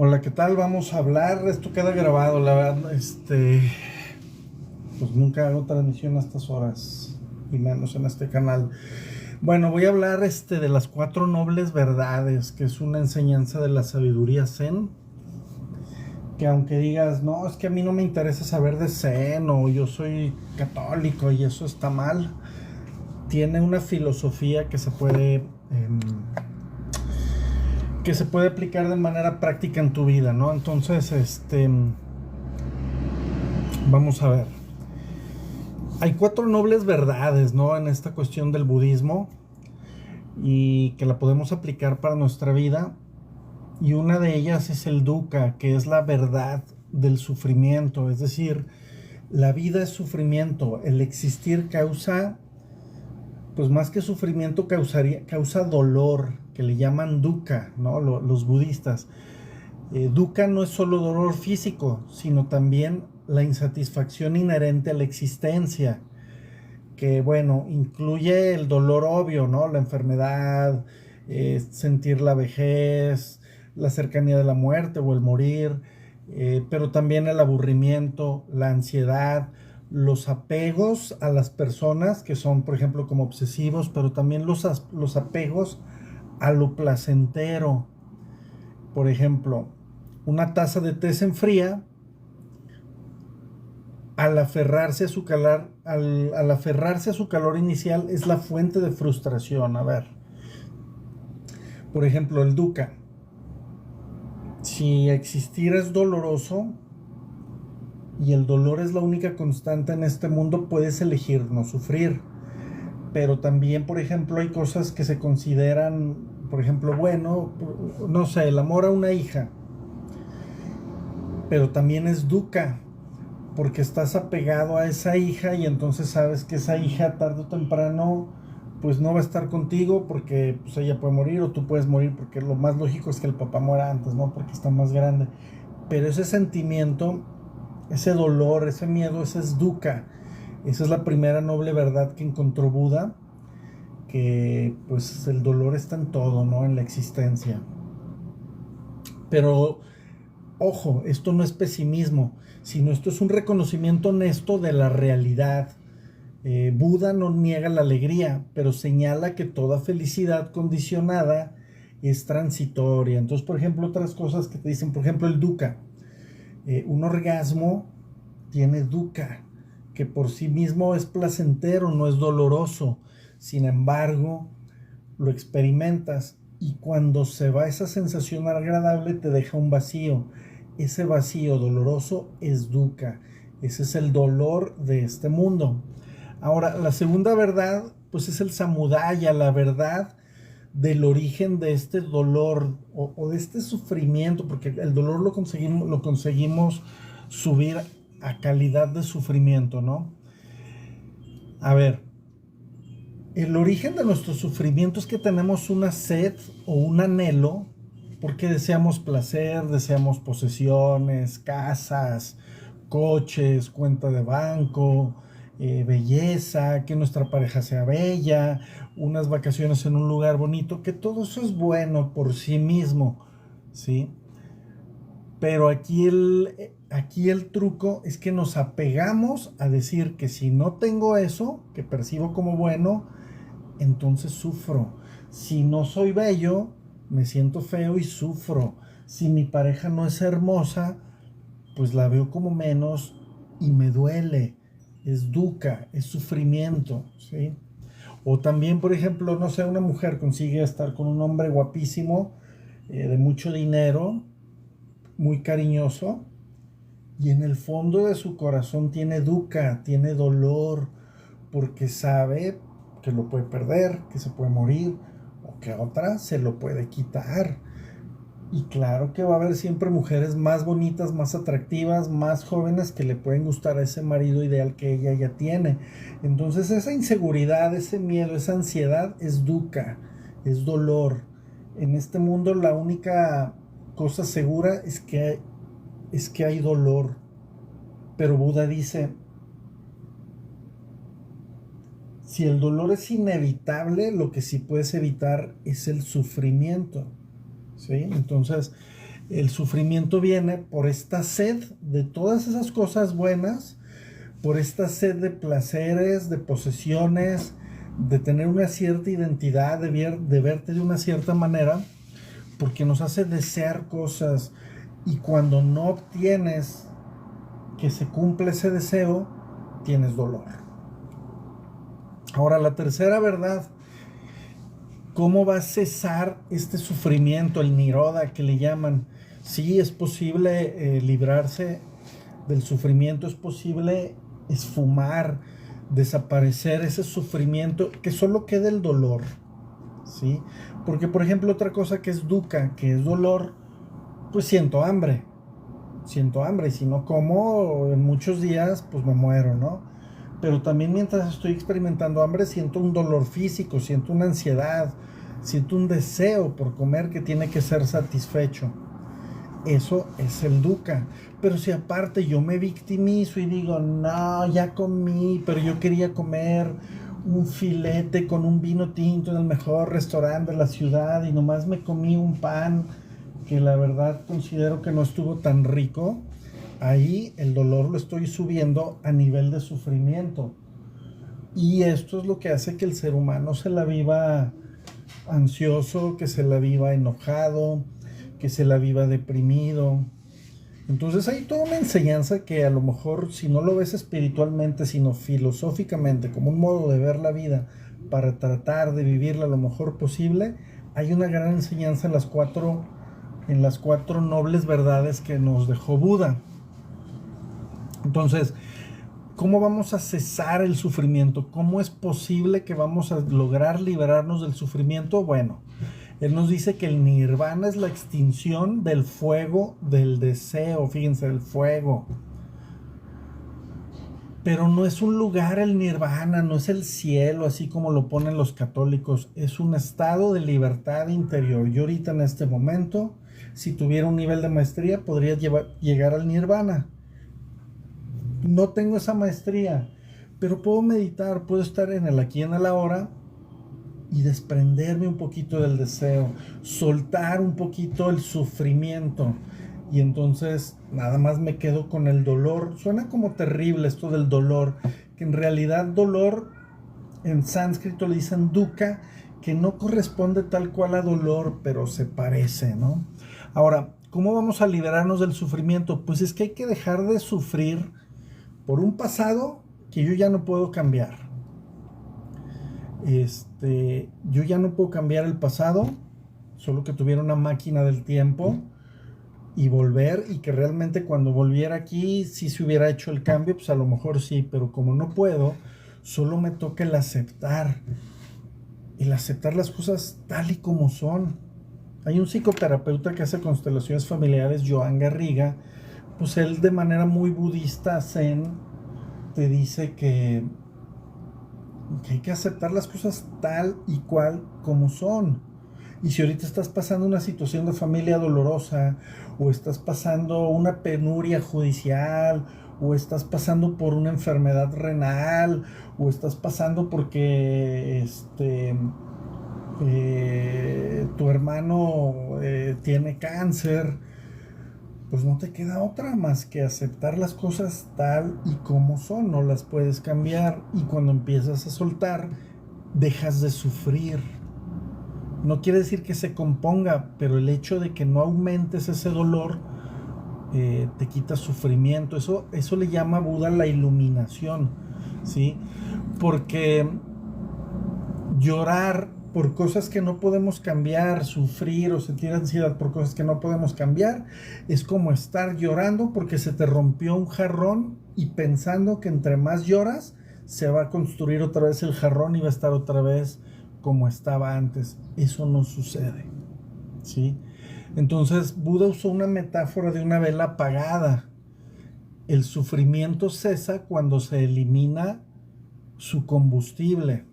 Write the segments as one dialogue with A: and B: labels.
A: Hola, ¿qué tal? Vamos a hablar, esto queda grabado, la verdad, pues nunca hago transmisión a estas horas, y menos en este canal. Bueno, voy a hablar, de las cuatro nobles verdades, que es una enseñanza de la sabiduría Zen, que aunque digas, no, es que a mí no me interesa saber de Zen, o yo soy católico y eso está mal, tiene una filosofía que se puede aplicar de manera práctica en tu vida, ¿no? Entonces, vamos a ver. Hay cuatro nobles verdades, ¿no? En esta cuestión del budismo y que la podemos aplicar para nuestra vida. Y una de ellas es el dukkha, que es la verdad del sufrimiento. Es decir, la vida es sufrimiento. El existir causa, pues más que sufrimiento, causa dolor, que le llaman dukkha, ¿no? Los budistas. Dukkha no es solo dolor físico, sino también la insatisfacción inherente a la existencia, que bueno, incluye el dolor obvio, ¿no? La enfermedad, sentir la vejez, la cercanía de la muerte o el morir, pero también el aburrimiento, la ansiedad, los apegos a las personas que son, por ejemplo, como obsesivos, pero también los apegos a lo placentero. Por ejemplo, una taza de té se enfría al aferrarse a su calor inicial es la fuente de frustración. A ver, por ejemplo, el dukkha. Si existir es doloroso y el dolor es la única constante en este mundo, puedes elegir no sufrir. Pero también, por ejemplo, hay cosas que se consideran, por ejemplo, bueno, no sé, el amor a una hija, pero también es dukkha, porque estás apegado a esa hija y entonces sabes que esa hija tarde o temprano pues no va a estar contigo porque pues ella puede morir o tú puedes morir, porque lo más lógico es que el papá muera antes, ¿no? Porque está más grande. Pero ese sentimiento, ese dolor, ese miedo, ese es dukkha. Esa es la primera noble verdad que encontró Buda, que pues el dolor está en todo, ¿no? En la existencia. Pero ojo, esto no es pesimismo, sino esto es un reconocimiento honesto de la realidad. Buda no niega la alegría, pero señala que toda felicidad condicionada es transitoria. Entonces, por ejemplo, otras cosas que te dicen, por ejemplo, el dukkha. Un orgasmo tiene dukkha, que por sí mismo es placentero, no es doloroso. Sin embargo, lo experimentas y cuando se va esa sensación agradable te deja un vacío. Ese vacío doloroso es dukkha. Ese es el dolor de este mundo. Ahora, la segunda verdad, pues es el samudaya, la verdad del origen de este dolor o de este sufrimiento, porque el dolor lo conseguimos subir a calidad de sufrimiento, ¿no? A ver, el origen de nuestro sufrimiento es que tenemos una sed o un anhelo porque deseamos placer, deseamos posesiones, casas, coches, cuenta de banco, belleza, que nuestra pareja sea bella, unas vacaciones en un lugar bonito, que todo eso es bueno por sí mismo, ¿sí? Pero aquí el truco es que nos apegamos a decir que si no tengo eso, que percibo como bueno, entonces sufro. Si no soy bello, me siento feo y sufro. Si mi pareja no es hermosa, pues la veo como menos y me duele. Es dukkha, es sufrimiento, ¿sí? O también, por ejemplo, no sé, una mujer consigue estar con un hombre guapísimo, de mucho dinero, muy cariñoso, y en el fondo de su corazón tiene dukkha, tiene dolor, porque sabe que lo puede perder, que se puede morir, o que otra se lo puede quitar. Y claro que va a haber siempre mujeres más bonitas, más atractivas, más jóvenes que le pueden gustar a ese marido ideal que ella ya tiene. Entonces esa inseguridad, ese miedo, esa ansiedad es dukkha, es dolor. En este mundo la única cosa segura es que hay dolor. Pero Buda dice, si el dolor es inevitable, lo que sí puedes evitar es el sufrimiento, ¿sí? Entonces, El sufrimiento viene por esta sed de todas esas cosas buenas, por esta sed de placeres, de posesiones, de tener una cierta identidad, de verte de una cierta manera, porque nos hace desear cosas, y cuando no obtienes que se cumpla ese deseo, tienes dolor. Ahora, la tercera verdad, ¿cómo va a cesar este sufrimiento, el niroda que le llaman? Sí, es posible librarse del sufrimiento, es posible esfumar, desaparecer ese sufrimiento, que solo quede el dolor, ¿sí? Porque, por ejemplo, otra cosa que es dukkha, que es dolor, pues siento hambre, y si no como en muchos días, pues me muero, ¿no? Pero también mientras estoy experimentando hambre, siento un dolor físico, siento una ansiedad, siento un deseo por comer que tiene que ser satisfecho. Eso es el dukkha. Pero si aparte yo me victimizo y digo, no, ya comí, pero yo quería comer un filete con un vino tinto en el mejor restaurante de la ciudad y nomás me comí un pan que la verdad considero que no estuvo tan rico, ahí el dolor lo estoy subiendo a nivel de sufrimiento. Y esto es lo que hace que el ser humano se la viva ansioso, que se la viva enojado, que se la viva deprimido. Entonces hay toda una enseñanza que a lo mejor, si no lo ves espiritualmente, sino filosóficamente, como un modo de ver la vida para tratar de vivirla lo mejor posible, hay una gran enseñanza en las cuatro nobles verdades que nos dejó Buda. Entonces, ¿cómo vamos a cesar el sufrimiento? ¿Cómo es posible que vamos a lograr liberarnos del sufrimiento? Bueno, él nos dice que el nirvana es la extinción del fuego del deseo. Fíjense, el fuego. Pero no es un lugar el nirvana, no es el cielo, así como lo ponen los católicos. Es un estado de libertad interior. Yo ahorita en este momento, si tuviera un nivel de maestría, podría llegar al nirvana. No tengo esa maestría, pero puedo meditar, puedo estar en el aquí y en el ahora y desprenderme un poquito del deseo, soltar un poquito el sufrimiento, y entonces nada más me quedo con el dolor. Suena como terrible esto del dolor, que en realidad dolor en sánscrito le dicen dukkha, que no corresponde tal cual a dolor, pero se parece, ¿no? Ahora, ¿cómo vamos a liberarnos del sufrimiento? Pues es que hay que dejar de sufrir por un pasado que yo ya no puedo cambiar. Yo ya no puedo cambiar el pasado, solo que tuviera una máquina del tiempo y volver, y que realmente cuando volviera aquí, si se hubiera hecho el cambio, pues a lo mejor sí, pero como no puedo, solo me toca el aceptar las cosas tal y como son. Hay un psicoterapeuta que hace constelaciones familiares, Joan Garriga, pues él de manera muy budista zen te dice que hay que aceptar las cosas tal y cual como son. Y si ahorita estás pasando una situación de familia dolorosa, o estás pasando una penuria judicial, o estás pasando por una enfermedad renal, o estás pasando porque tu hermano tiene cáncer, pues no te queda otra más que aceptar las cosas tal y como son, no las puedes cambiar, y cuando empiezas a soltar, dejas de sufrir. No quiere decir que se componga, pero el hecho de que no aumentes ese dolor te quita sufrimiento. Eso le llama a Buda la iluminación, ¿sí? Porque llorar por cosas que no podemos cambiar, sufrir o sentir ansiedad por cosas que no podemos cambiar, es como estar llorando porque se te rompió un jarrón y pensando que entre más lloras, se va a construir otra vez el jarrón y va a estar otra vez como estaba antes. Eso no sucede, ¿sí? Entonces Buda usó una metáfora de una vela apagada. El sufrimiento cesa cuando se elimina su combustible,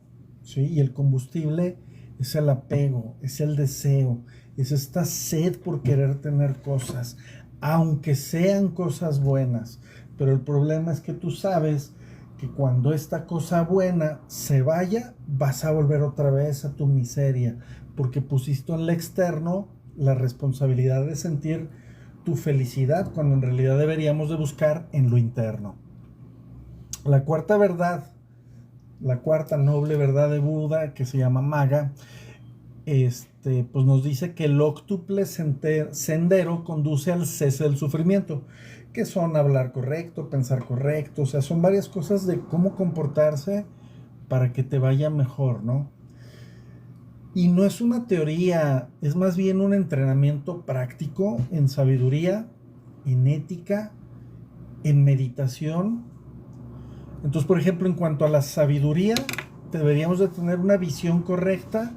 A: ¿sí? Y el combustible es el apego, es el deseo, es esta sed por querer tener cosas, aunque sean cosas buenas. Pero el problema es que tú sabes que cuando esta cosa buena se vaya, vas a volver otra vez a tu miseria, porque pusiste en el externo la responsabilidad de sentir tu felicidad, cuando en realidad deberíamos de buscar en lo interno. La cuarta verdad, la cuarta noble verdad de Buda, que se llama Magga, pues nos dice que el óctuple sendero conduce al cese del sufrimiento, que son hablar correcto, pensar correcto, o sea, son varias cosas de cómo comportarse para que te vaya mejor, ¿no? Y no es una teoría, es más bien un entrenamiento práctico en sabiduría, en ética, en meditación. Entonces, por ejemplo, en cuanto a la sabiduría, deberíamos de tener una visión correcta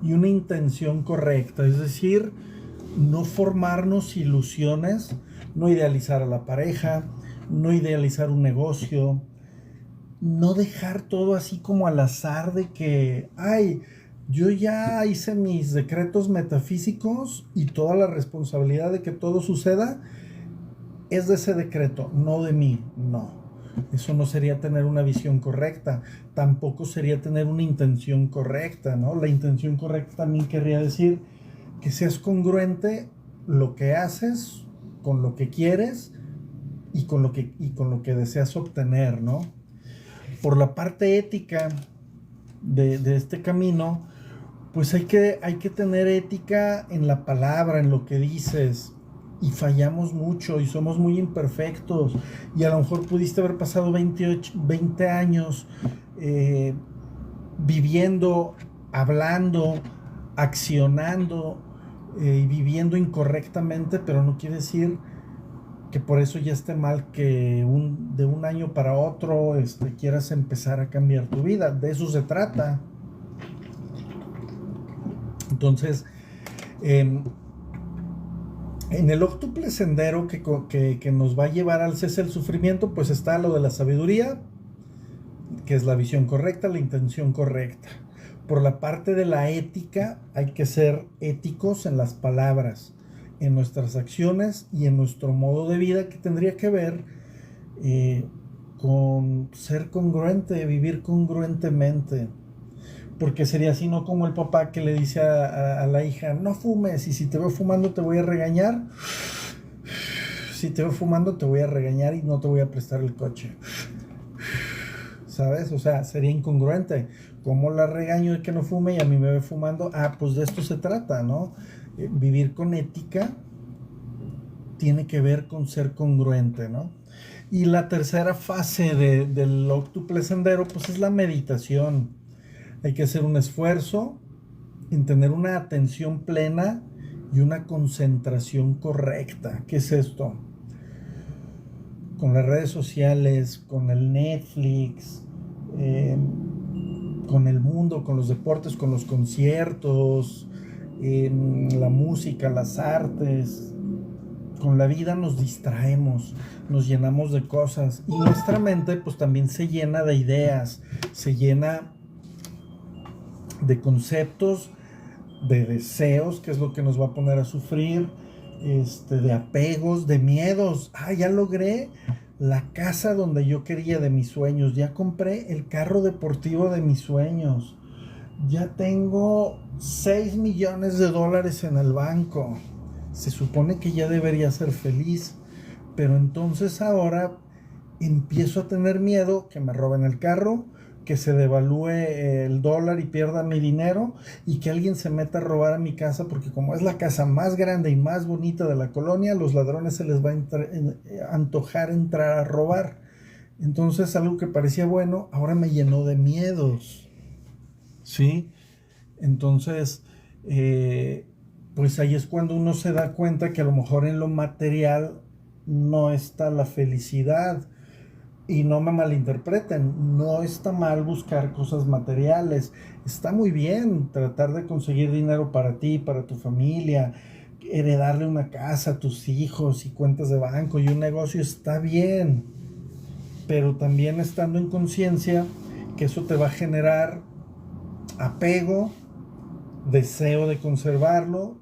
A: y una intención correcta, es decir, no formarnos ilusiones, no idealizar a la pareja, no idealizar un negocio, no dejar todo así como al azar de que, ay, yo ya hice mis decretos metafísicos y toda la responsabilidad de que todo suceda es de ese decreto, no de mí, no. Eso no sería tener una visión correcta, tampoco sería tener una intención correcta, ¿no? La intención correcta también querría decir que seas congruente lo que haces con lo que quieres y con lo que deseas obtener, ¿no? Por la parte ética de este camino, pues hay que tener ética en la palabra, en lo que dices. Y fallamos mucho y somos muy imperfectos. Y a lo mejor pudiste haber pasado 20 años viviendo, hablando, accionando y viviendo incorrectamente, pero no quiere decir que por eso ya esté mal que de un año para otro quieras empezar a cambiar tu vida. De eso se trata. Entonces, en el óctuple sendero que nos va a llevar al cese del sufrimiento, pues está lo de la sabiduría, que es la visión correcta, la intención correcta. Por la parte de la ética, hay que ser éticos en las palabras, en nuestras acciones y en nuestro modo de vida, que tendría que ver con ser congruente, vivir congruentemente. Porque sería así, no como el papá que le dice a la hija, no fumes, y si te veo fumando te voy a regañar. Si te veo fumando te voy a regañar y no te voy a prestar el coche. ¿Sabes? O sea, sería incongruente. ¿Cómo la regaño de que no fume y a mí me ve fumando? Ah, pues de esto se trata, ¿no? Vivir con ética tiene que ver con ser congruente, ¿no? Y la tercera fase del óctuple sendero, pues es la meditación. Hay que hacer un esfuerzo en tener una atención plena y una concentración correcta. ¿Qué es esto? Con las redes sociales, con el Netflix, con el mundo, con los deportes, con los conciertos, la música, las artes. Con la vida nos distraemos, nos llenamos de cosas y nuestra mente pues también se llena de ideas, se llena de conceptos, de deseos, que es lo que nos va a poner a sufrir, de apegos, de miedos. Ah, ya logré la casa donde yo quería de mis sueños, ya compré el carro deportivo de mis sueños, ya tengo 6 millones de dólares en el banco. Se supone que ya debería ser feliz, pero entonces ahora empiezo a tener miedo que me roben el carro, que se devalúe el dólar y pierda mi dinero y que alguien se meta a robar a mi casa, porque como es la casa más grande y más bonita de la colonia, los ladrones se les va a antojar entrar a robar. Entonces algo que parecía bueno ahora me llenó de miedos, ¿sí? Entonces pues ahí es cuando uno se da cuenta que a lo mejor en lo material no está la felicidad. Y no me malinterpreten, no está mal buscar cosas materiales, está muy bien tratar de conseguir dinero para ti, para tu familia, heredarle una casa a tus hijos y cuentas de banco y un negocio, está bien, pero también estando en conciencia que eso te va a generar apego, deseo de conservarlo,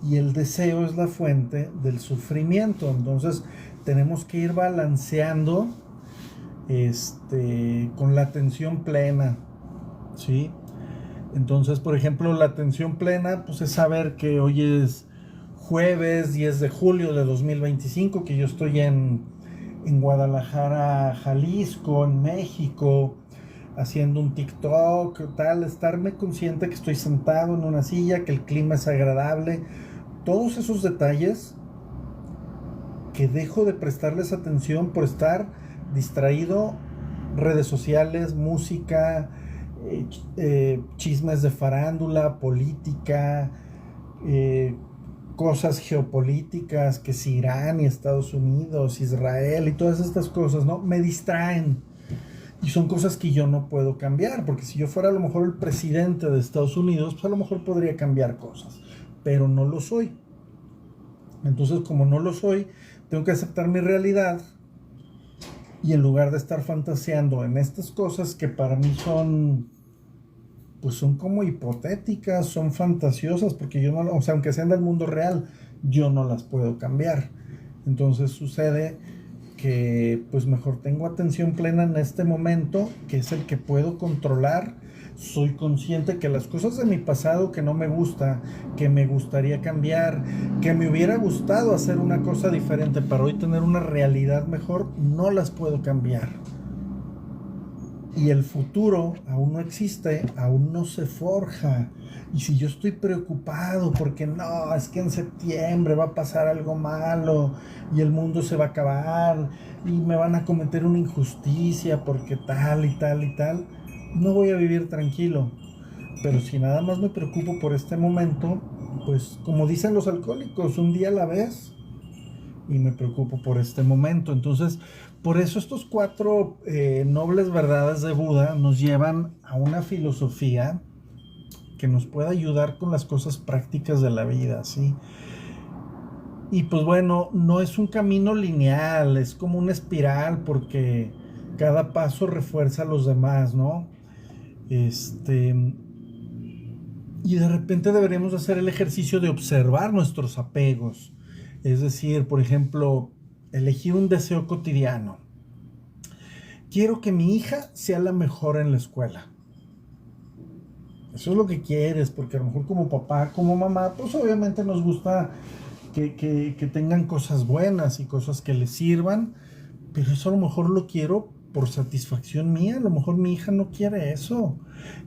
A: y el deseo es la fuente del sufrimiento. Entonces tenemos que ir balanceando con la atención plena, ¿sí? Entonces, por ejemplo, la atención plena, pues es saber que hoy es jueves 10 de julio de 2025, que yo estoy en Guadalajara, Jalisco, en México, haciendo un TikTok, tal, estarme consciente que estoy sentado en una silla, que el clima es agradable, todos esos detalles que dejo de prestarles atención por estar distraído, redes sociales, música, chismes de farándula, política, cosas geopolíticas, que si Irán y Estados Unidos, Israel y todas estas cosas, ¿no? Me distraen. Y son cosas que yo no puedo cambiar, porque si yo fuera a lo mejor el presidente de Estados Unidos, pues a lo mejor podría cambiar cosas, pero no lo soy. Entonces, como no lo soy, tengo que aceptar mi realidad y en lugar de estar fantaseando en estas cosas que para mí son, pues son como hipotéticas, son fantasiosas, porque yo no, o sea, aunque sean del mundo real, yo no las puedo cambiar. Entonces sucede que pues mejor tengo atención plena en este momento, que es el que puedo controlar. Soy consciente que las cosas de mi pasado que no me gusta, que me gustaría cambiar, que me hubiera gustado hacer una cosa diferente para hoy tener una realidad mejor, no las puedo cambiar. Y el futuro aún no existe, aún no se forja. Y si yo estoy preocupado porque no, es que en septiembre va a pasar algo malo y el mundo se va a acabar y me van a cometer una injusticia porque tal y tal y tal, no voy a vivir tranquilo. Pero si nada más me preocupo por este momento, pues como dicen los alcohólicos, un día a la vez, y me preocupo por este momento. Entonces, por eso estos 4 nobles verdades de Buda nos llevan a una filosofía que nos pueda ayudar con las cosas prácticas de la vida, ¿sí? Y pues bueno, no es un camino lineal, es como una espiral porque cada paso refuerza a los demás, ¿no? Y de repente deberíamos hacer el ejercicio de observar nuestros apegos. Es decir, por ejemplo, elegir un deseo cotidiano. Quiero que mi hija sea la mejor en la escuela. Eso es lo que quieres, porque a lo mejor como papá, como mamá, pues obviamente nos gusta que tengan cosas buenas y cosas que les sirvan, pero eso a lo mejor lo quiero por satisfacción mía, a lo mejor mi hija no quiere eso.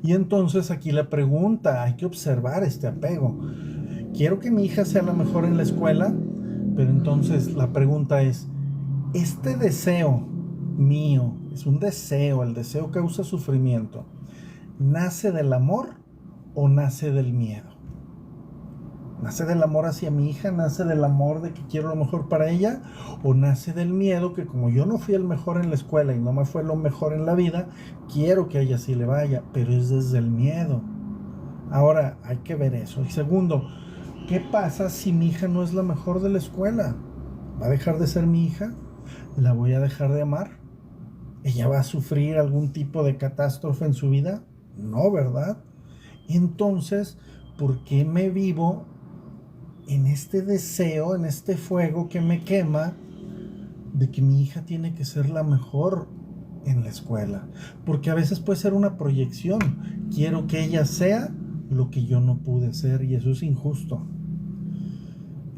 A: Y entonces aquí la pregunta, hay que observar este apego. Quiero que mi hija sea la mejor en la escuela, pero entonces la pregunta es, ¿este deseo mío es un deseo, el deseo causa sufrimiento, nace del amor o nace del miedo? ¿Nace del amor hacia mi hija? ¿Nace del amor de que quiero lo mejor para ella? ¿O nace del miedo que como yo no fui el mejor en la escuela y no me fue lo mejor en la vida, quiero que a ella sí le vaya? Pero es desde el miedo. Ahora hay que ver eso. Y segundo, ¿qué pasa si mi hija no es la mejor de la escuela? ¿Va a dejar de ser mi hija? ¿La voy a dejar de amar? ¿Ella va a sufrir algún tipo de catástrofe en su vida? No, ¿verdad? Entonces, ¿por qué me vivo en este deseo, en este fuego que me quema de que mi hija tiene que ser la mejor en la escuela? Porque a veces puede ser una proyección. Quiero que ella sea lo que yo no pude ser y eso es injusto.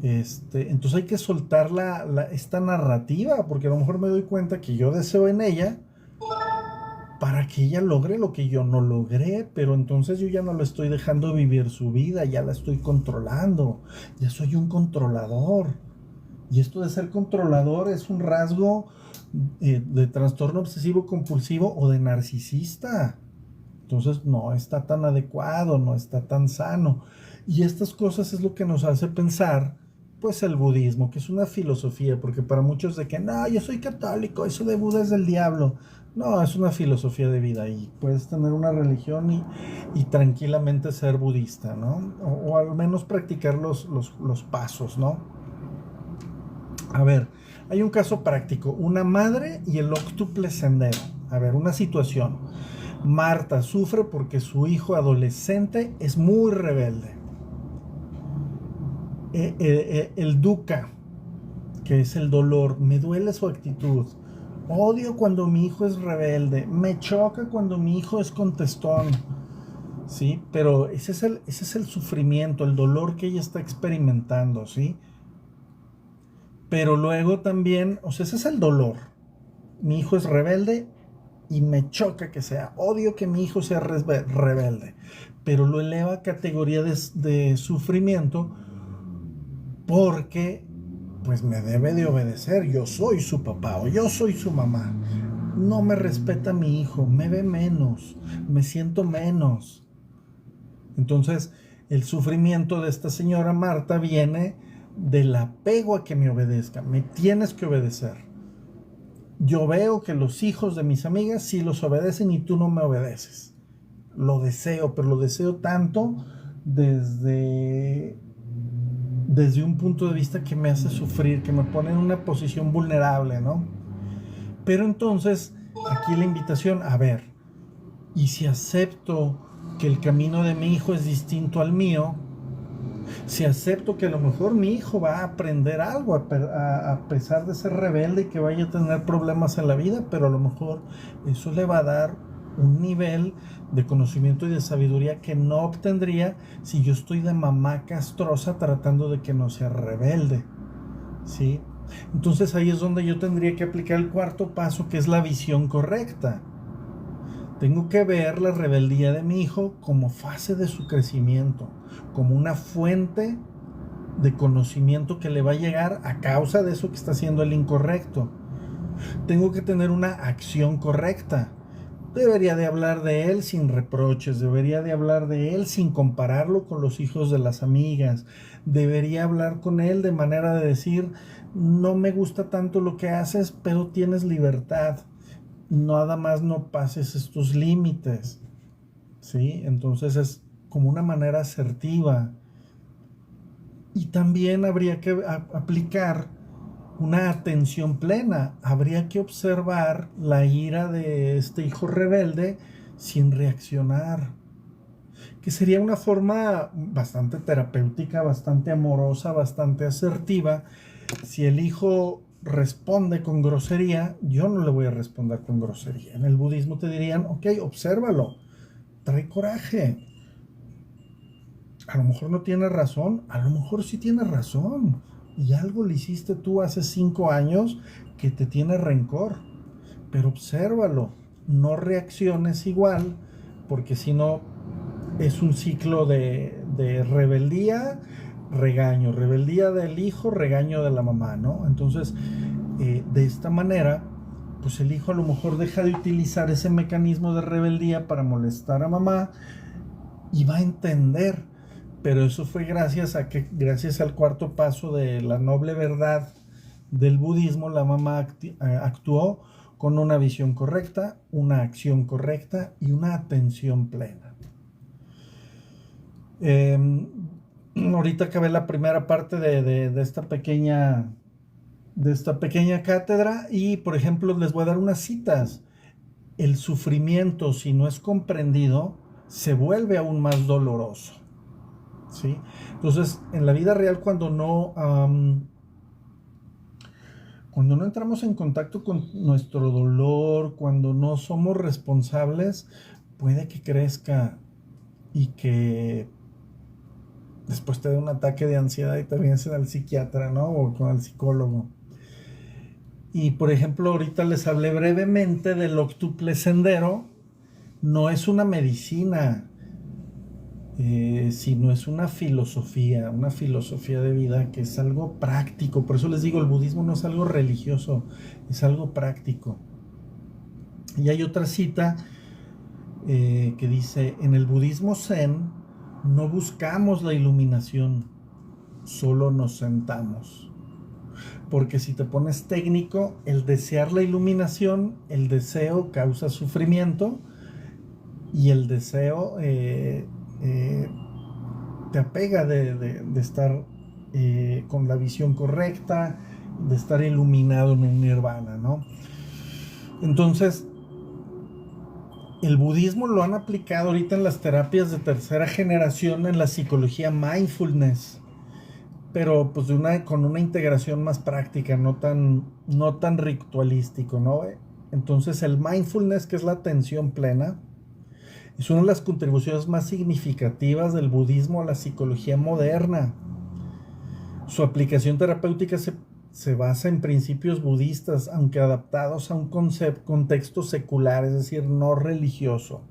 A: Entonces hay que soltar esta narrativa, porque a lo mejor me doy cuenta que yo deseo en ella para que ella logre lo que yo no logré, pero entonces yo ya no la estoy dejando vivir su vida, ya la estoy controlando, ya soy un controlador. Y esto de ser controlador es un rasgo de trastorno obsesivo compulsivo o de narcisista. Entonces no está tan adecuado, no está tan sano. Y estas cosas es lo que nos hace pensar, pues el budismo, que es una filosofía, porque para muchos de que, no, yo soy católico, eso de Buda es del diablo. No, es una filosofía de vida y puedes tener una religión y tranquilamente ser budista, ¿no? O al menos practicar los pasos, ¿no? A ver, hay un caso práctico, una madre y el óctuple sendero. A ver, una situación. Marta sufre porque su hijo adolescente es muy rebelde. El dukkha, que es el dolor, me duele su actitud. Odio cuando mi hijo es rebelde. Me choca cuando mi hijo es contestón. ¿sí? Pero ese es el sufrimiento, el dolor que ella está experimentando, ¿sí? Pero luego también, o sea, ese es el dolor. Mi hijo es rebelde y me choca que sea. Odio que mi hijo sea rebelde. Pero lo eleva a categoría de sufrimiento porque pues me debe de obedecer. Yo soy su papá o yo soy su mamá. No me respeta mi hijo, me ve menos, me siento menos. Entonces, el sufrimiento de esta señora Marta viene del apego a que me obedezca. Me tienes que obedecer. Yo veo que los hijos de mis amigas sí los obedecen y tú no me obedeces. Lo deseo, pero lo deseo tanto desde, desde un punto de vista que me hace sufrir, que me pone en una posición vulnerable, ¿no? Pero entonces, aquí la invitación, a ver, ¿y si acepto que el camino de mi hijo es distinto al mío? Si acepto que a lo mejor mi hijo va a aprender algo a pesar de ser rebelde y que vaya a tener problemas en la vida, pero a lo mejor eso le va a dar un nivel de conocimiento y de sabiduría que no obtendría si yo estoy de mamá castrosa tratando de que no sea rebelde, ¿sí? Entonces ahí es donde yo tendría que aplicar el cuarto paso, que es la visión correcta. Tengo que ver la rebeldía de mi hijo como fase de su crecimiento, como una fuente de conocimiento que le va a llegar a causa de eso que está haciendo el incorrecto. Tengo que tener una acción correcta. Debería de hablar de él sin reproches, debería de hablar de él sin compararlo con los hijos de las amigas, debería hablar con él de manera de decir, no me gusta tanto lo que haces, pero tienes libertad, nada más no pases estos límites, ¿sí? Entonces es como una manera asertiva. Y también habría que aplicar una atención plena. Habría que observar la ira de este hijo rebelde sin reaccionar, que sería una forma bastante terapéutica, bastante amorosa, bastante asertiva. Si el hijo responde con grosería, yo no le voy a responder con grosería. En el budismo te dirían, ok, obsérvalo, trae coraje. A lo mejor no tiene razón, a lo mejor sí tiene razón. Y algo le hiciste tú hace 5 años que te tiene rencor. Pero obsérvalo, no reacciones igual, porque si no es un ciclo de rebeldía, regaño, rebeldía del hijo, regaño de la mamá, ¿no? Entonces, de esta manera, pues el hijo a lo mejor deja de utilizar ese mecanismo de rebeldía para molestar a mamá y va a entender. Pero eso fue gracias a que, gracias al cuarto paso de la noble verdad del budismo, la mamá actuó con una visión correcta, una acción correcta y una atención plena. Ahorita acabé la primera parte de esta pequeña cátedra y, por ejemplo, les voy a dar unas citas. El sufrimiento, si no es comprendido, se vuelve aún más doloroso, ¿sí? Entonces, en la vida real, cuando no entramos en contacto con nuestro dolor, cuando no somos responsables, puede que crezca y que después te dé un ataque de ansiedad y te vienes al psiquiatra, ¿no? O con el psicólogo. Y por ejemplo, ahorita les hablé brevemente del octuple sendero. No es una medicina, sino es una filosofía de vida que es algo práctico. Por eso les digo, el budismo no es algo religioso, es algo práctico. Y hay otra cita que dice, en el budismo zen no buscamos la iluminación, solo nos sentamos. Porque si te pones técnico, el desear la iluminación, el deseo causa sufrimiento y el deseo te apega de estar con la visión correcta, de estar iluminado en un nirvana, ¿no? Entonces, el budismo lo han aplicado ahorita en las terapias de tercera generación, en la psicología mindfulness, pero pues con una integración más práctica, no tan ritualístico, ¿no? Entonces el mindfulness, que es la atención plena, Es una de las contribuciones más significativas del budismo a la psicología moderna. Su aplicación terapéutica se basa en principios budistas, aunque adaptados a un contexto secular, es decir, no religioso.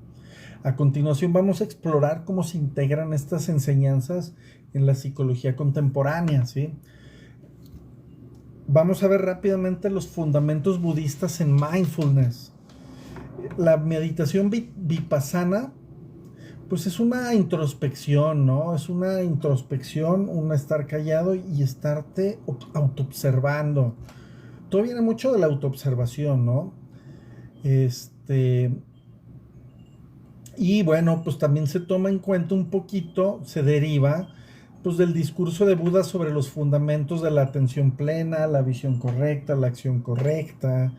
A: A continuación vamos a explorar cómo se integran estas enseñanzas en la psicología contemporánea, ¿sí? Vamos a ver rápidamente los fundamentos budistas en mindfulness. La meditación vipassana, pues es una introspección, ¿no? Es una introspección, un estar callado y estarte autoobservando. Todo viene mucho de la autoobservación, ¿no? Y bueno, pues también se toma en cuenta un poquito, se deriva, pues del discurso de Buda sobre los fundamentos de la atención plena, la visión correcta, la acción correcta,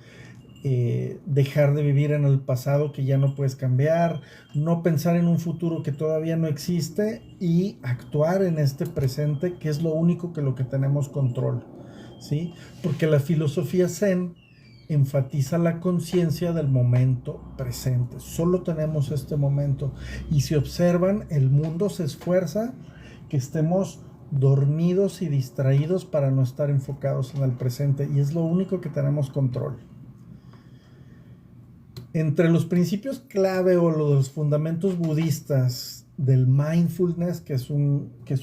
A: dejar de vivir en el pasado que ya no puedes cambiar, no pensar en un futuro que todavía no existe y actuar en este presente, que es lo único que tenemos control, ¿sí? Porque la filosofía Zen enfatiza la conciencia del momento presente. Solo tenemos este momento. Y si observan, el mundo se esfuerza que estemos dormidos y distraídos para no estar enfocados en el presente. Y es lo único que tenemos control. Entre los principios clave o los fundamentos budistas del mindfulness, que es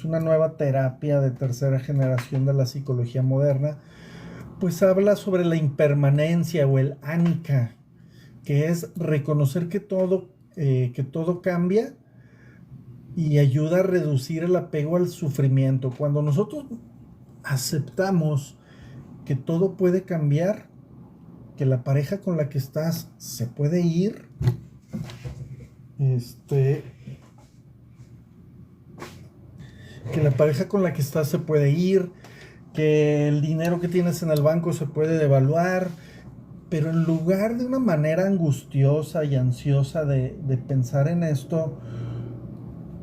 A: una nueva terapia de tercera generación de la psicología moderna, pues habla sobre la impermanencia o el anicca, que es reconocer que todo cambia y ayuda a reducir el apego al sufrimiento. Cuando nosotros aceptamos que todo puede cambiar, que la pareja con la que estás se puede ir, que la pareja con la que estás se puede ir, que el dinero que tienes en el banco se puede devaluar, pero en lugar de una manera angustiosa y ansiosa de pensar en esto,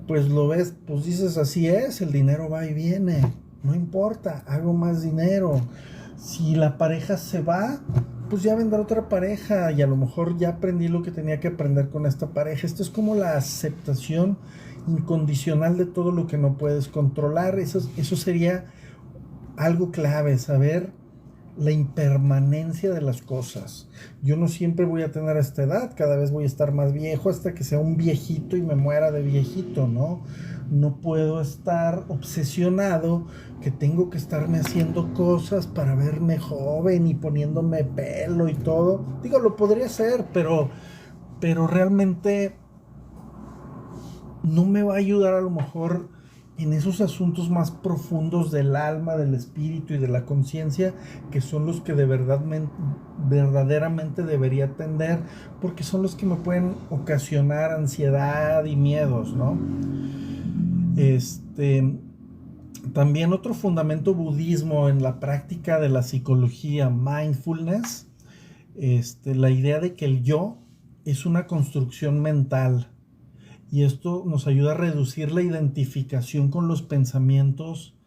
A: pues lo ves, pues dices, así es, el dinero va y viene, no importa, hago más dinero. Si la pareja se va, pues ya vendrá otra pareja y a lo mejor ya aprendí lo que tenía que aprender con esta pareja. Esto es como la aceptación incondicional de todo lo que no puedes controlar. Eso sería algo clave, saber la impermanencia de las cosas. Yo no siempre voy a tener esta edad, cada vez voy a estar más viejo hasta que sea un viejito y me muera de viejito, ¿no? No puedo estar obsesionado que tengo que estarme haciendo cosas para verme joven y poniéndome pelo y todo. Digo, lo podría hacer, pero realmente no me va a ayudar a lo mejor en esos asuntos más profundos del alma, del espíritu y de la conciencia, que son los que verdaderamente debería atender, porque son los que me pueden ocasionar ansiedad y miedos, ¿no? También otro fundamento budismo en la práctica de la psicología mindfulness, la idea de que el yo es una construcción mental. Y esto nos ayuda a reducir la identificación con los pensamientos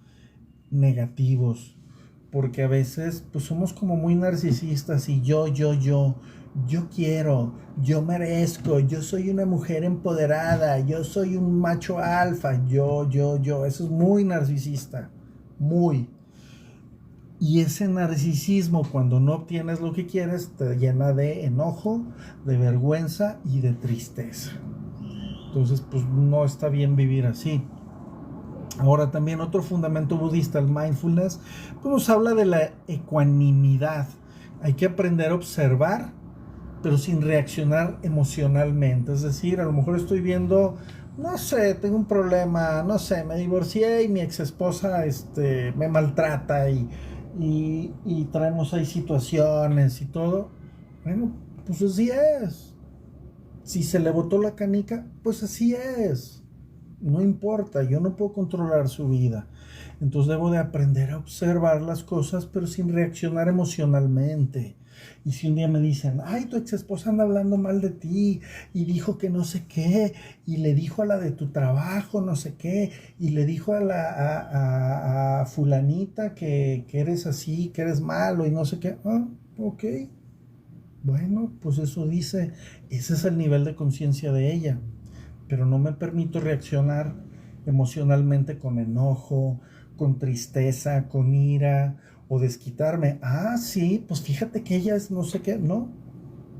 A: negativos. Porque a veces pues somos como muy narcisistas y yo quiero, yo merezco, yo soy una mujer empoderada, yo soy un macho alfa, yo. Eso es muy narcisista, muy. Y ese narcisismo, cuando no obtienes lo que quieres, te llena de enojo, de vergüenza y de tristeza. Entonces, pues no está bien vivir así. Ahora también otro fundamento budista, el mindfulness, pues nos habla de la ecuanimidad. Hay que aprender a observar, pero sin reaccionar emocionalmente. Es decir, a lo mejor estoy viendo, no sé, tengo un problema, no sé, me divorcié y mi ex esposa me maltrata y traemos ahí situaciones y todo. Bueno, pues así es. Si se le botó la canica, pues así es. No importa, yo no puedo controlar su vida. Entonces debo de aprender a observar las cosas, pero sin reaccionar emocionalmente. Y si un día me dicen, ay, tu ex esposa anda hablando mal de ti, y dijo que no sé qué, y le dijo a la de tu trabajo no sé qué, y le dijo a fulanita que eres así, que eres malo, y no sé qué, ok. Bueno, pues eso dice, ese es el nivel de conciencia de ella. pero no me permito reaccionar emocionalmente con enojo, con tristeza, con ira o desquitarme. Ah, sí, pues fíjate que ella es no sé qué. No,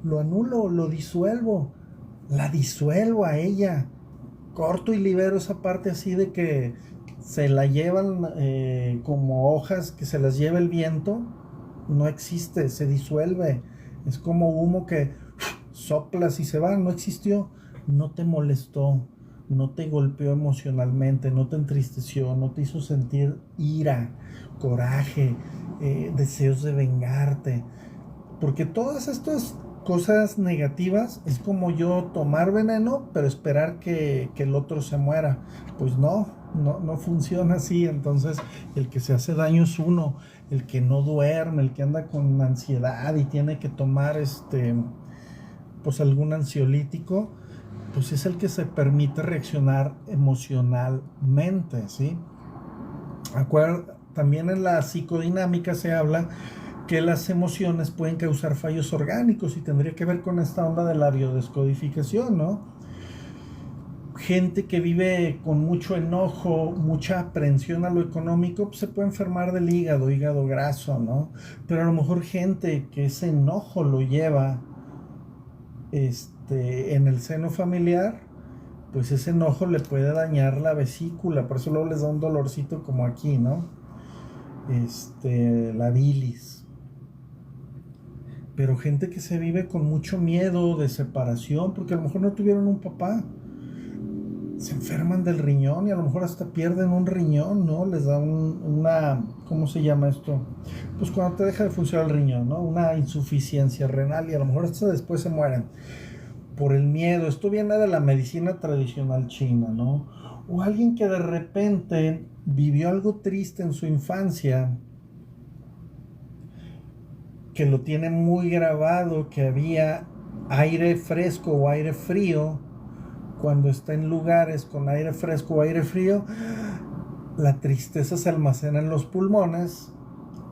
A: lo anulo, lo disuelvo, la disuelvo a ella. Corto y libero esa parte así de que se la llevan como hojas que se las lleva el viento. No existe, se disuelve. Es como humo que soplas y se va, no existió. No te molestó, no te golpeó emocionalmente, no te entristeció, no te hizo sentir ira, coraje, deseos de vengarte. Porque todas estas cosas negativas es como yo tomar veneno, pero esperar que el otro se muera. Pues no funciona así. Entonces, el que se hace daño es uno, el que no duerme, el que anda con ansiedad y tiene que tomar pues algún ansiolítico, pues es el que se permite reaccionar emocionalmente, ¿sí? También en la psicodinámica se habla que las emociones pueden causar fallos orgánicos y tendría que ver con esta onda de la biodescodificación, ¿no? Gente que vive con mucho enojo, mucha aprensión a lo económico, pues se puede enfermar del hígado graso, ¿no? Pero a lo mejor gente que ese enojo lo lleva en el seno familiar, pues ese enojo le puede dañar la vesícula, por eso luego les da un dolorcito como aquí, ¿no? La bilis. Pero gente que se vive con mucho miedo de separación, porque a lo mejor no tuvieron un papá, se enferman del riñón y a lo mejor hasta pierden un riñón, ¿no? Les da una, ¿cómo se llama esto? Pues cuando te deja de funcionar el riñón, ¿no? Una insuficiencia renal y a lo mejor hasta después se mueren por el miedo. Esto viene de la medicina tradicional china, ¿no? O alguien que de repente vivió algo triste en su infancia, que lo tiene muy grabado, que había aire fresco o aire frío. Cuando está en lugares con aire fresco o aire frío, la tristeza se almacena en los pulmones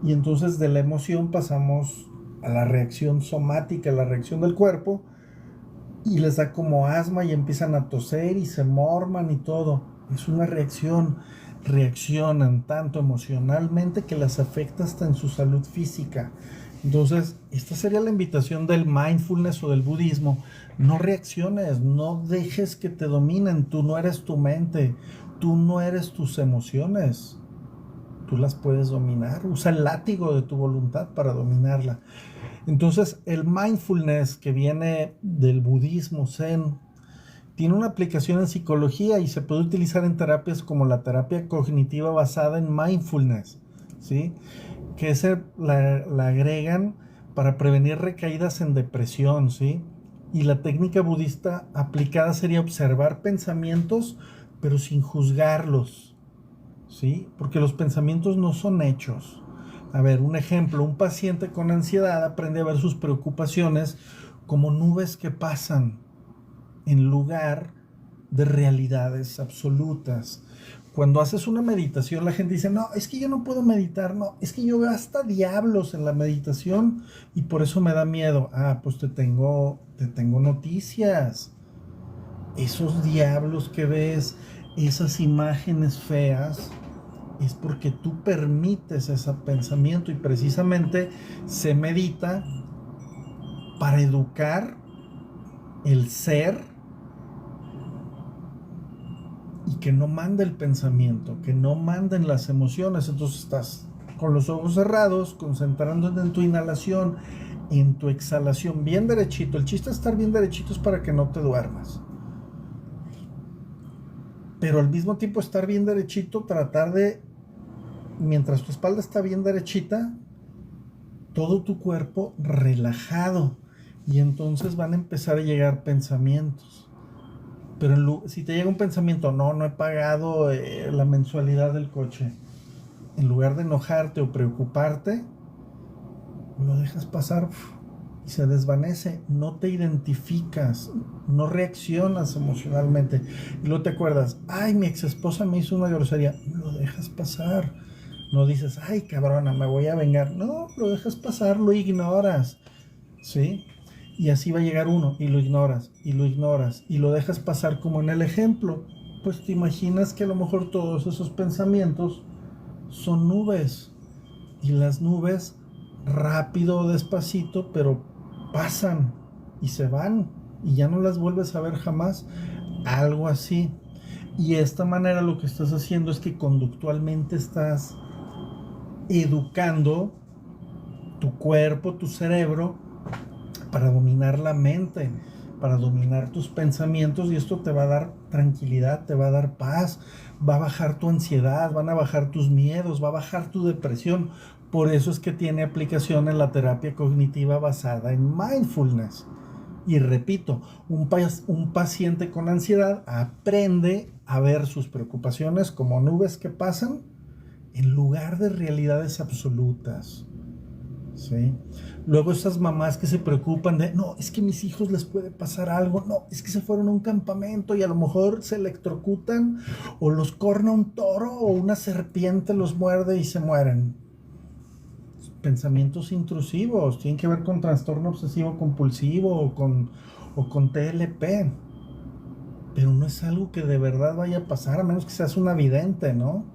A: y entonces de la emoción pasamos a la reacción somática, la reacción del cuerpo, y les da como asma y empiezan a toser y se morman y todo. Es una reacción. Reaccionan tanto emocionalmente que las afecta hasta en su salud física. Entonces, esta sería la invitación del mindfulness o del budismo. No reacciones, no dejes que te dominen. Tú no eres tu mente, tú no eres tus emociones. Tú las puedes dominar. Usa el látigo de tu voluntad para dominarla. Entonces, el mindfulness que viene del budismo zen tiene una aplicación en psicología y se puede utilizar en terapias como la terapia cognitiva basada en mindfulness, ¿sí? Que la agregan para prevenir recaídas en depresión, ¿sí? Y la técnica budista aplicada sería observar pensamientos, pero sin juzgarlos, ¿sí? Porque los pensamientos no son hechos. A ver, un ejemplo, un paciente con ansiedad aprende a ver sus preocupaciones como nubes que pasan en lugar de realidades absolutas. Cuando haces una meditación, la gente dice, no, es que yo no puedo meditar, no, es que yo veo hasta diablos en la meditación y por eso me da miedo. Ah, pues te tengo noticias. Esos diablos que ves, esas imágenes feas, es porque tú permites ese pensamiento y precisamente se medita para educar el ser y que no mande el pensamiento, que no manden las emociones. Entonces estás con los ojos cerrados, concentrándote en tu inhalación, en tu exhalación, bien derechito. El chiste de estar bien derechito es para que no te duermas. Pero al mismo tiempo estar bien derechito, tratar de, mientras tu espalda está bien derechita, todo tu cuerpo relajado. Y entonces van a empezar a llegar pensamientos. Pero si te llega un pensamiento, no he pagado la mensualidad del coche, en lugar de enojarte o preocuparte, lo dejas pasar y se desvanece. No te identificas, no reaccionas emocionalmente. Y luego te acuerdas, ay, mi ex esposa me hizo una grosería. Lo dejas pasar. No dices, ay, cabrona, me voy a vengar. No, lo dejas pasar, lo ignoras. ¿Sí? Y así va a llegar uno y lo ignoras y lo ignoras y lo dejas pasar como en el ejemplo. Pues te imaginas que a lo mejor todos esos pensamientos son nubes y las nubes rápido o despacito, pero pasan y se van y ya no las vuelves a ver jamás. Algo así. Y de esta manera lo que estás haciendo es que conductualmente estás educando tu cuerpo, tu cerebro, para dominar la mente, para dominar tus pensamientos, y esto te va a dar tranquilidad, te va a dar paz, va a bajar tu ansiedad, van a bajar tus miedos, va a bajar tu depresión. Por eso es que tiene aplicación en la terapia cognitiva basada en mindfulness. Y repito, un paciente con ansiedad aprende a ver sus preocupaciones como nubes que pasan en lugar de realidades absolutas. ¿Sí? Luego esas mamás que se preocupan de, no, es que a mis hijos les puede pasar algo, no, es que se fueron a un campamento y a lo mejor se electrocutan o los corna un toro o una serpiente los muerde y se mueren. Pensamientos intrusivos, tienen que ver con trastorno obsesivo compulsivo o con TLP, pero no es algo que de verdad vaya a pasar, a menos que seas una vidente, ¿no?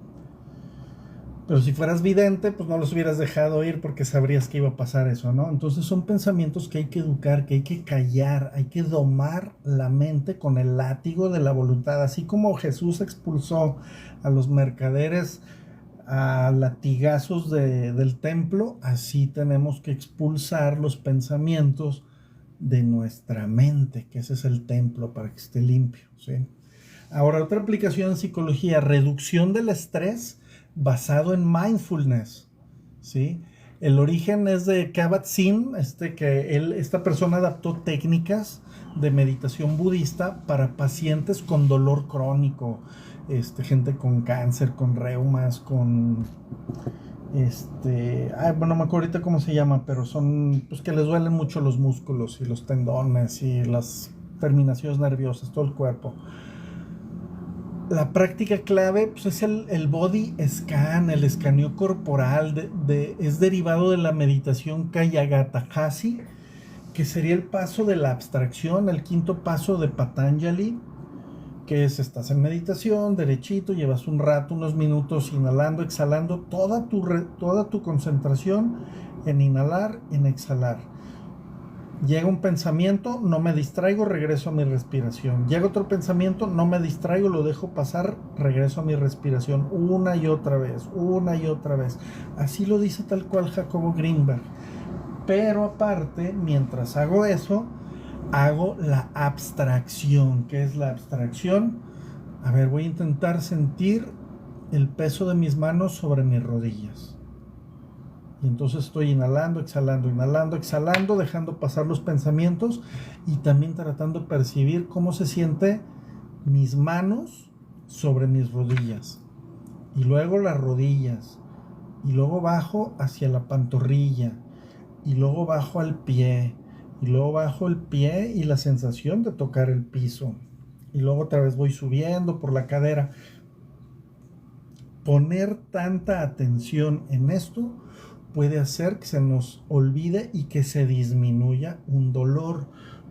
A: Pero si fueras vidente, pues no los hubieras dejado ir porque sabrías que iba a pasar eso, ¿no? Entonces son pensamientos que hay que educar, que hay que callar, hay que domar la mente con el látigo de la voluntad. Así como Jesús expulsó a los mercaderes a latigazos del templo, así tenemos que expulsar los pensamientos de nuestra mente, que ese es el templo para que esté limpio, ¿sí? Ahora, otra aplicación en psicología, reducción del estrés basado en mindfulness, ¿sí? El origen es de Kabat-Zinn, esta persona adaptó técnicas de meditación budista para pacientes con dolor crónico, gente con cáncer, con reumas, con bueno, no me acuerdo ahorita cómo se llama, pero son pues que les duelen mucho los músculos y los tendones y las terminaciones nerviosas, todo el cuerpo. La práctica clave pues, es el body scan, el escaneo corporal, es derivado de la meditación Kayagatahasi, que sería el paso de la abstracción, el quinto paso de Patanjali, que es, estás en meditación, derechito, llevas un rato, unos minutos inhalando, exhalando, toda tu concentración en inhalar, en exhalar. Llega un pensamiento, no me distraigo, regreso a mi respiración. Llega otro pensamiento, no me distraigo, lo dejo pasar, regreso a mi respiración. Una y otra vez, una y otra vez. Así lo dice tal cual Jacobo Greenberg. Pero aparte, mientras hago eso, hago la abstracción. ¿Qué es la abstracción? A ver, voy a intentar sentir el peso de mis manos sobre mis rodillas. Y entonces estoy inhalando, exhalando, dejando pasar los pensamientos y también tratando de percibir cómo se siente mis manos sobre mis rodillas. Y luego las rodillas. Y luego bajo hacia la pantorrilla. Y luego bajo al pie. Y luego bajo el pie y la sensación de tocar el piso. Y luego otra vez voy subiendo por la cadera. Poner tanta atención en esto puede hacer que se nos olvide y que se disminuya un dolor,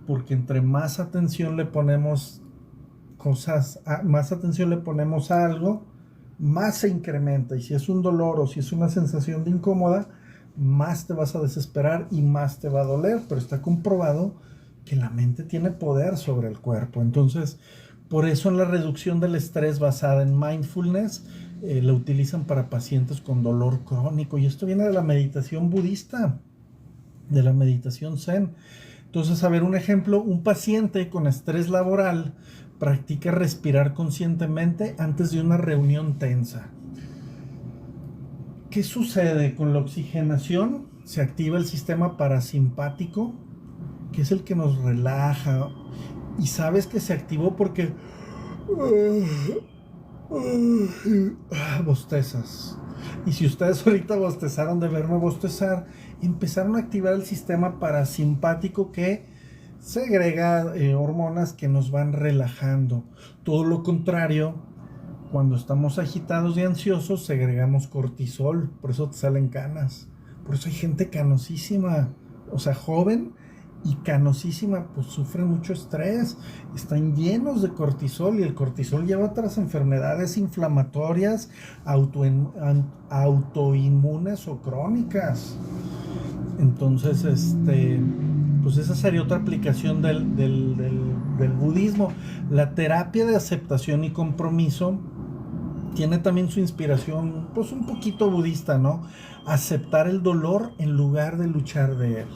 A: porque entre más atención le ponemos más atención le ponemos a algo, más se incrementa, y si es un dolor o si es una sensación de incómoda, más te vas a desesperar y más te va a doler, pero está comprobado que la mente tiene poder sobre el cuerpo. Entonces, por eso en la reducción del estrés basada en mindfulness, la utilizan para pacientes con dolor crónico, y esto viene de la meditación budista, de la meditación zen. Entonces, a ver, un ejemplo, un paciente con estrés laboral practica respirar conscientemente antes de una reunión tensa. ¿Qué sucede con la oxigenación? Se activa el sistema parasimpático, que es el que nos relaja, y sabes que se activó porque bostezas. Y si ustedes ahorita bostezaron de verme bostezar, empezaron a activar el sistema parasimpático que segrega hormonas que nos van relajando. Todo lo contrario, cuando estamos agitados y ansiosos, segregamos cortisol, por eso te salen canas. Por eso hay gente canosísima, o sea, joven y canosísima, pues sufren mucho estrés, están llenos de cortisol y el cortisol lleva a otras enfermedades inflamatorias, autoinmunes o crónicas. Entonces, pues esa sería otra aplicación del budismo. La terapia de aceptación y compromiso tiene también su inspiración, pues un poquito budista, ¿no? Aceptar el dolor en lugar de luchar de él.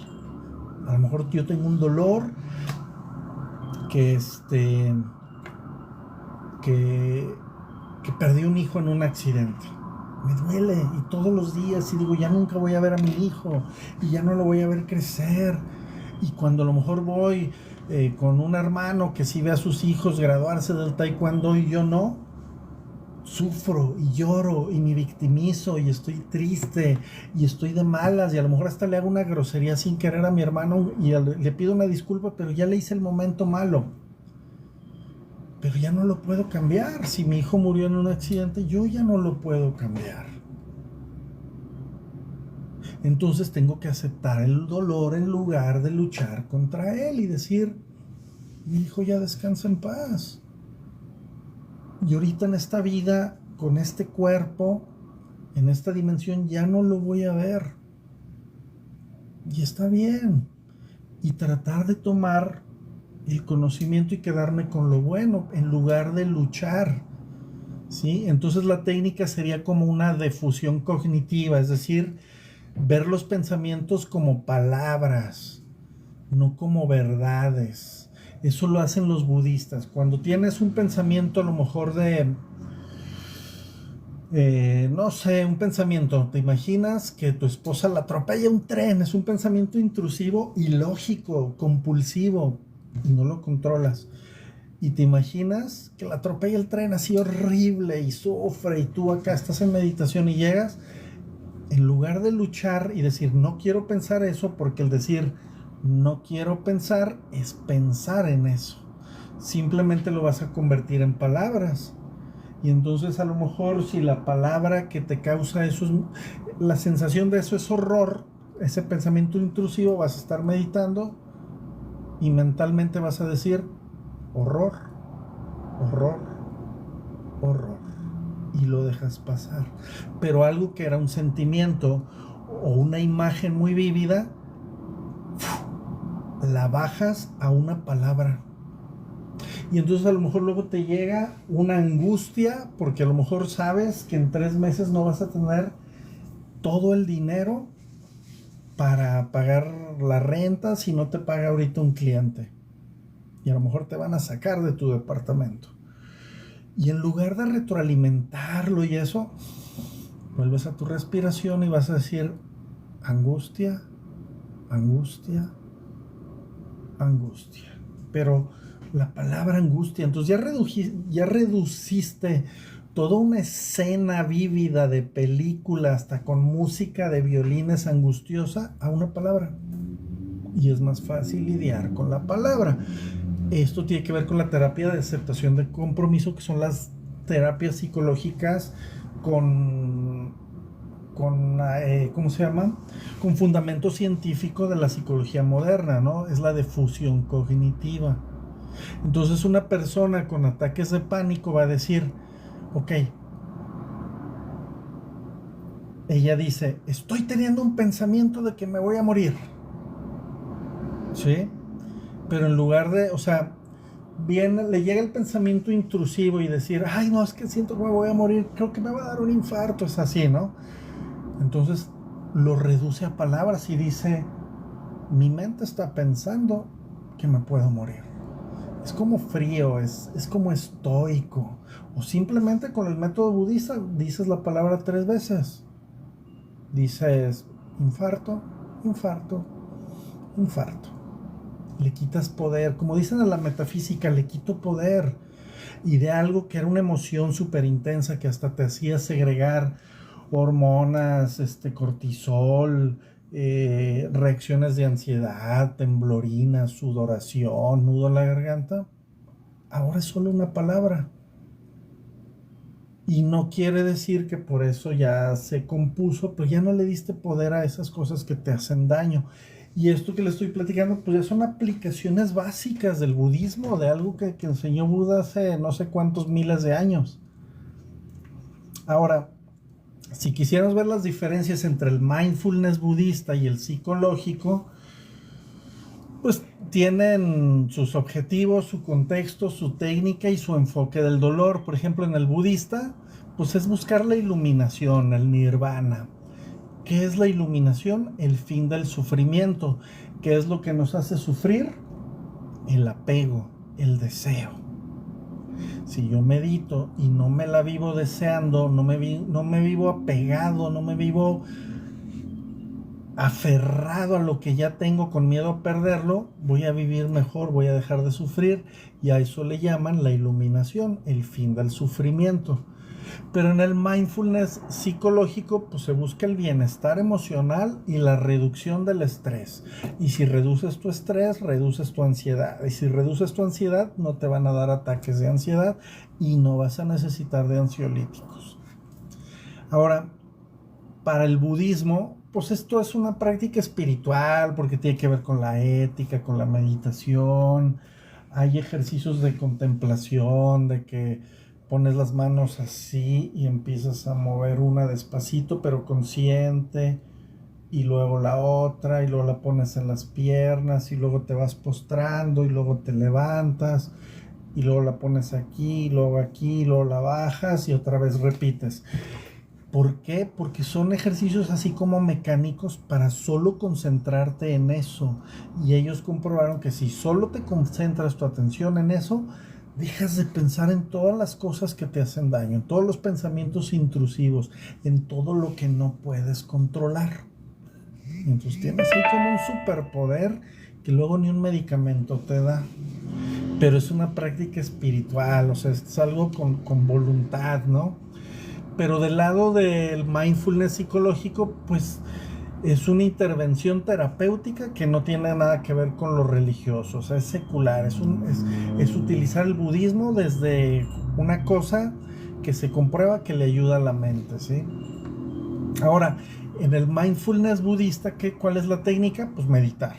A: A lo mejor yo tengo un dolor que que, que perdí un hijo en un accidente. Me duele y todos los días y digo, ya nunca voy a ver a mi hijo y ya no lo voy a ver crecer. Y cuando a lo mejor voy con un hermano que sí ve a sus hijos graduarse del taekwondo y yo no, sufro y lloro y me victimizo y estoy triste y estoy de malas y a lo mejor hasta le hago una grosería sin querer a mi hermano y le pido una disculpa, pero ya le hice el momento malo. Pero ya no lo puedo cambiar. Si mi hijo murió en un accidente, yo ya no lo puedo cambiar. Entonces tengo que aceptar el dolor en lugar de luchar contra él y decir, mi hijo ya descansa en paz. Y ahorita en esta vida, con este cuerpo, en esta dimensión, ya no lo voy a ver. Y está bien. Y tratar de tomar el conocimiento y quedarme con lo bueno en lugar de luchar, ¿sí? Entonces la técnica sería como una defusión cognitiva, es decir, ver los pensamientos como palabras, no como verdades. Eso lo hacen los budistas. Cuando tienes un pensamiento a lo mejor no sé, un pensamiento, te imaginas que tu esposa la atropella un tren, es un pensamiento intrusivo, ilógico, compulsivo, y no lo controlas. Y te imaginas que la atropella el tren así horrible y sufre y tú acá estás en meditación y llegas, en lugar de luchar y decir no quiero pensar eso, porque el decir no quiero pensar es pensar en eso. Simplemente lo vas a convertir en palabras. Y entonces a lo mejor si la palabra que te causa eso, la sensación de eso es horror, ese pensamiento intrusivo, vas a estar meditando y mentalmente vas a decir horror, horror, horror. Y lo dejas pasar. Pero algo que era un sentimiento o una imagen muy vívida, la bajas a una palabra. Y entonces a lo mejor luego te llega una angustia porque a lo mejor sabes que en 3 meses no vas a tener todo el dinero para pagar la renta si no te paga ahorita un cliente. Y a lo mejor te van a sacar de tu departamento. Y en lugar de retroalimentarlo y eso, vuelves a tu respiración y vas a decir angustia, angustia, angustia. Pero la palabra angustia, entonces ya reduciste toda una escena vívida de película, hasta con música de violines angustiosa, a una palabra. Y es más fácil lidiar con la palabra. Esto tiene que ver con la terapia de aceptación de compromiso, que son las terapias psicológicas ¿cómo se llama? Con fundamento científico de la psicología moderna, ¿no? Es la defusión cognitiva. Entonces una persona con ataques de pánico va a decir, ok, ella dice, estoy teniendo un pensamiento de que me voy a morir, ¿sí? Pero en lugar de, o sea, le llega el pensamiento intrusivo y decir, ay, no, es que siento que me voy a morir, creo que me va a dar un infarto, es así, ¿no? Entonces lo reduce a palabras y dice, mi mente está pensando que me puedo morir. Es como frío, es como estoico. O simplemente con el método budista dices la palabra 3 veces. Dices infarto, infarto, infarto. Le quitas poder. Como dicen en la metafísica, le quito poder. Y de algo que era una emoción súper intensa que hasta te hacía segregar hormonas, cortisol, reacciones de ansiedad, temblorina, sudoración, nudo en la garganta, ahora es solo una palabra. Y no quiere decir que por eso ya se compuso, pero ya no le diste poder a esas cosas que te hacen daño. Y esto que le estoy platicando, pues ya son aplicaciones básicas del budismo, de algo que enseñó Buda hace no sé cuántos miles de años. Ahora, si quisieras ver las diferencias entre el mindfulness budista y el psicológico, pues tienen sus objetivos, su contexto, su técnica y su enfoque del dolor. Por ejemplo, en el budista, pues es buscar la iluminación, el nirvana. ¿Qué es la iluminación? El fin del sufrimiento. ¿Qué es lo que nos hace sufrir? El apego, el deseo. Si yo medito y no me la vivo deseando, no me vivo apegado, no me vivo aferrado a lo que ya tengo con miedo a perderlo, voy a vivir mejor, voy a dejar de sufrir, y a eso le llaman la iluminación, el fin del sufrimiento. Pero en el mindfulness psicológico, pues se busca el bienestar emocional y la reducción del estrés. Y si reduces tu estrés, reduces tu ansiedad. Y si reduces tu ansiedad, no te van a dar ataques de ansiedad y no vas a necesitar de ansiolíticos. Ahora, para el budismo, pues esto es una práctica espiritual porque tiene que ver con la ética, con la meditación. Hay ejercicios de contemplación, de que pones las manos así y empiezas a mover una despacito pero consciente, y luego la otra, y luego la pones en las piernas, y luego te vas postrando, y luego te levantas, y luego la pones aquí, y luego la bajas, y otra vez repites. ¿Por qué? Porque son ejercicios así como mecánicos para solo concentrarte en eso. Y ellos comprobaron que si solo te concentras tu atención en eso, dejas de pensar en todas las cosas que te hacen daño, en todos los pensamientos intrusivos, en todo lo que no puedes controlar. Entonces tienes ahí como un superpoder que luego ni un medicamento te da. Pero es una práctica espiritual, o sea, es algo con voluntad, ¿no? Pero del lado del mindfulness psicológico, pues es una intervención terapéutica que no tiene nada que ver con lo religioso, o sea, es secular, es utilizar el budismo desde una cosa que se comprueba que le ayuda a la mente, ¿sí? Ahora, en el mindfulness budista, ¿cuál es la técnica? Pues meditar.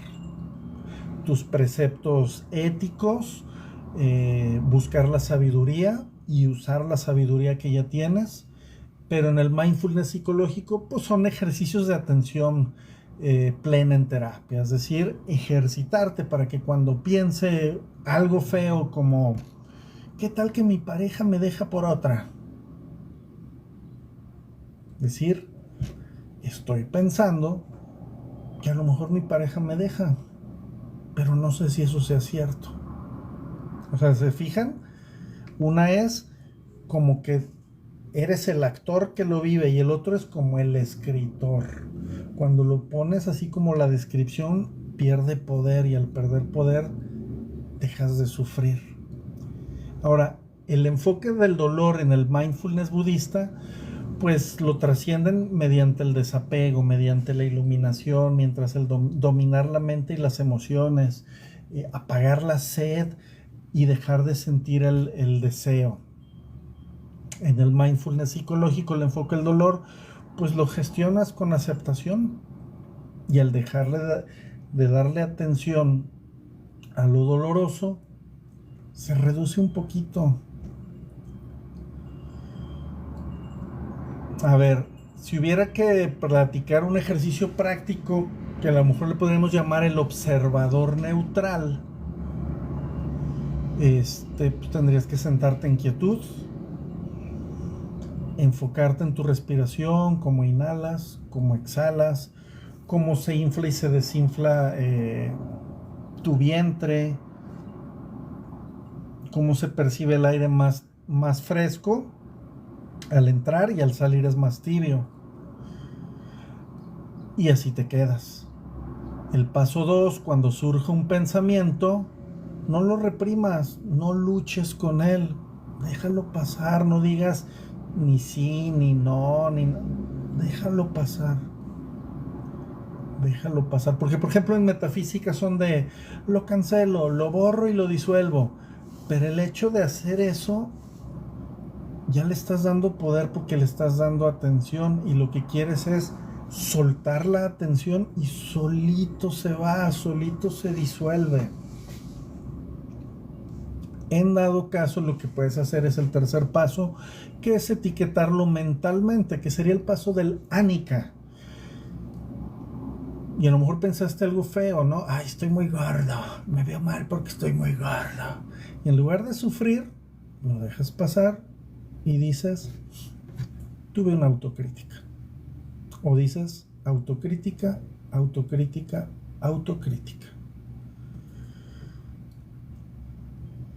A: Tus preceptos éticos, buscar la sabiduría y usar la sabiduría que ya tienes. Pero en el mindfulness psicológico, pues son ejercicios de atención plena en terapia. Es decir, ejercitarte para que cuando piense algo feo como, ¿qué tal que mi pareja me deja por otra? Decir, estoy pensando que a lo mejor mi pareja me deja, pero no sé si eso sea cierto. O sea, ¿se fijan? Una es como que eres el actor que lo vive y el otro es como el escritor. Cuando lo pones así como la descripción, pierde poder, y al perder poder dejas de sufrir. Ahora, el enfoque del dolor en el mindfulness budista, pues lo trascienden mediante el desapego, mediante la iluminación, mientras el dominar la mente y las emociones, apagar la sed y dejar de sentir el deseo. En el mindfulness psicológico, el enfoque del dolor, pues lo gestionas con aceptación, y al dejarle de darle atención a lo doloroso, se reduce un poquito. A ver, si hubiera que platicar un ejercicio práctico que a lo mejor le podríamos llamar el observador neutral, pues tendrías que sentarte en quietud, enfocarte en tu respiración, cómo inhalas, cómo exhalas, cómo se infla y se desinfla tu vientre, cómo se percibe el aire más fresco al entrar, y al salir es más tibio. Y así te quedas. El paso 2, cuando surge un pensamiento, no lo reprimas, no luches con él, déjalo pasar, no digas ni sí, ni no, déjalo pasar. Déjalo pasar. Porque, por ejemplo, en metafísica son de lo cancelo, lo borro y lo disuelvo. Pero el hecho de hacer eso, ya le estás dando poder porque le estás dando atención, y lo que quieres es soltar la atención y solito se va, solito se disuelve. En dado caso, lo que puedes hacer es el tercer paso, que es etiquetarlo mentalmente, que sería el paso del Anika. Y a lo mejor pensaste algo feo, ¿no? Ay, estoy muy gordo, me veo mal porque estoy muy gordo. Y en lugar de sufrir, lo dejas pasar y dices, tuve una autocrítica. O dices, autocrítica, autocrítica, autocrítica.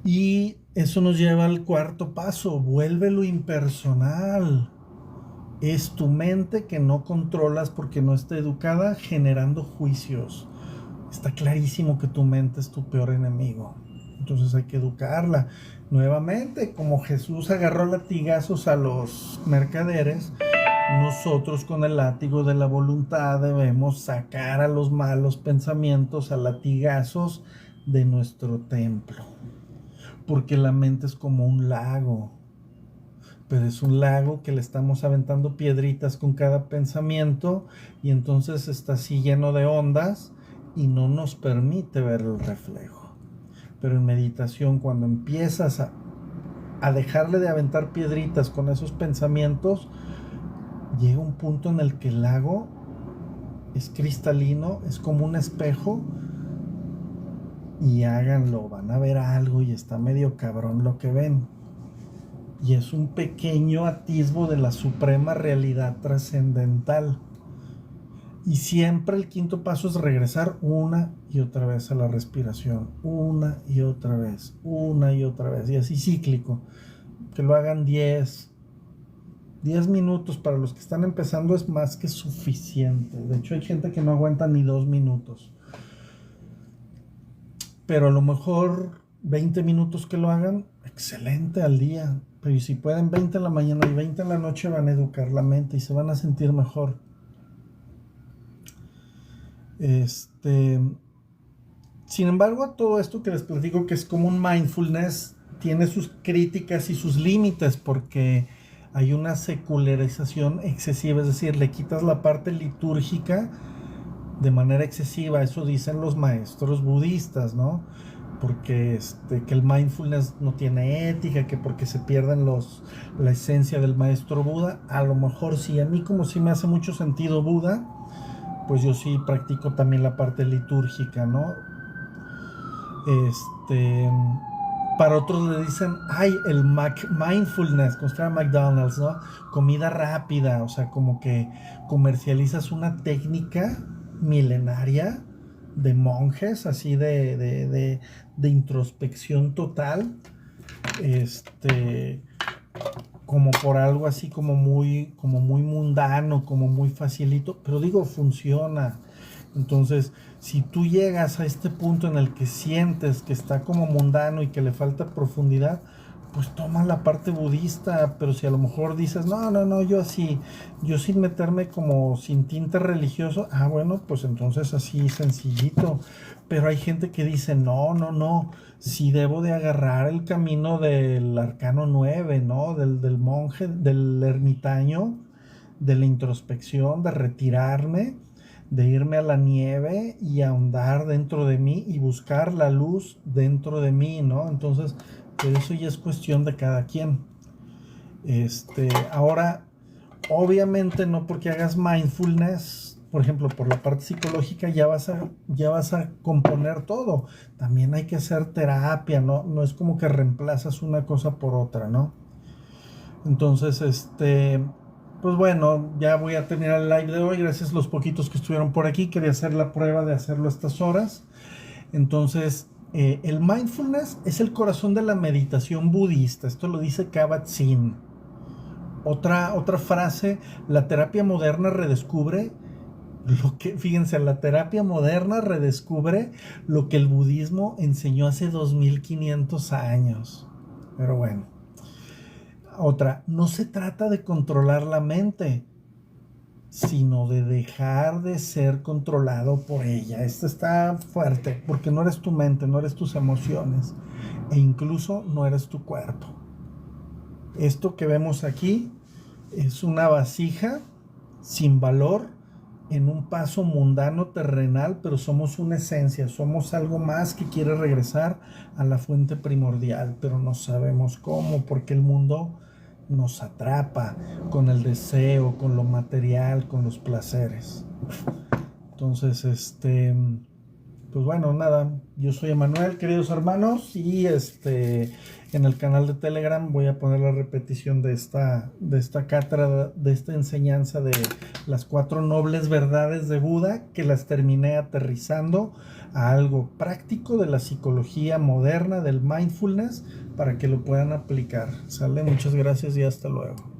A: Y eso nos lleva al cuarto paso, vuélvelo impersonal. Es tu mente que no controlas porque no está educada generando juicios. Está clarísimo que tu mente es tu peor enemigo. Entonces hay que educarla. Nuevamente, como Jesús agarró latigazos a los mercaderes, nosotros con el látigo de la voluntad debemos sacar a los malos pensamientos a latigazos de nuestro templo. Porque la mente es como un lago. Pero es un lago que le estamos aventando piedritas con cada pensamiento y entonces está así lleno de ondas y no nos permite ver el reflejo. Pero en meditación, cuando empiezas a dejarle de aventar piedritas con esos pensamientos, llega un punto en el que el lago es cristalino, es como un espejo, y háganlo, van a ver algo y está medio cabrón lo que ven. Y es un pequeño atisbo de la suprema realidad trascendental. Y siempre el quinto paso es regresar una y otra vez a la respiración. Una y otra vez. Una y otra vez. Y así cíclico. Que lo hagan 10 minutos. Para los que están empezando es más que suficiente. De hecho hay gente que no aguanta ni 2 minutos. Pero a lo mejor 20 minutos que lo hagan, excelente al día. Pero si pueden 20 en la mañana y 20 en la noche, van a educar la mente y se van a sentir mejor. Sin embargo, a todo esto que les platico, que es como un mindfulness, tiene sus críticas y sus límites, porque hay una secularización excesiva, es decir, le quitas la parte litúrgica de manera excesiva. Eso dicen los maestros budistas, ¿no? Porque que el mindfulness no tiene ética, que porque se pierden la esencia del maestro Buda. A lo mejor sí, a mí como sí me hace mucho sentido Buda, pues yo sí practico también la parte litúrgica, ¿no? Para otros le dicen, ay, el mindfulness, como está McDonald's, ¿no? Comida rápida, o sea, como que comercializas una técnica milenaria de monjes, así de introspección total, como por algo así como muy mundano, como muy facilito, pero digo, funciona. Entonces, si tú llegas a este punto en el que sientes que está como mundano y que le falta profundidad, pues toma la parte budista. Pero si a lo mejor dices, no, yo sin meterme como sin tinte religioso, bueno, pues entonces así sencillito. Pero hay gente que dice, no, sí debo de agarrar el camino del arcano 9, ¿no? Del monje, del ermitaño, de la introspección, de retirarme, de irme a la nieve y ahondar dentro de mí y buscar la luz dentro de mí, ¿no? Entonces, pero eso ya es cuestión de cada quien. Ahora, obviamente no porque hagas mindfulness, por ejemplo, por la parte psicológica ya vas a componer todo. También hay que hacer terapia, no es como que reemplazas una cosa por otra, ¿no? Entonces, pues bueno, ya voy a terminar el live de hoy. Gracias a los poquitos que estuvieron por aquí. Quería hacer la prueba de hacerlo a estas horas. Entonces, el mindfulness es el corazón de la meditación budista. Esto lo dice Kabat-Zinn. Otra frase, la terapia moderna redescubre la terapia moderna redescubre lo que el budismo enseñó hace 2500 años. Pero bueno. Otra, no se trata de controlar la mente, sino de dejar de ser controlado por ella. Esto está fuerte, porque no eres tu mente, no eres tus emociones, e incluso no eres tu cuerpo. Esto que vemos aquí es una vasija sin valor en un paso mundano terrenal, pero somos una esencia, somos algo más que quiere regresar a la fuente primordial, pero no sabemos cómo, porque el mundo nos atrapa con el deseo, con lo material, con los placeres. Entonces, pues bueno, nada, yo soy Emanuel, queridos hermanos, y en el canal de Telegram voy a poner la repetición de esta cátedra, de esta enseñanza de las 4 nobles verdades de Buda, que las terminé aterrizando a algo práctico de la psicología moderna, del mindfulness, para que lo puedan aplicar. ¿Sale? Muchas gracias y hasta luego.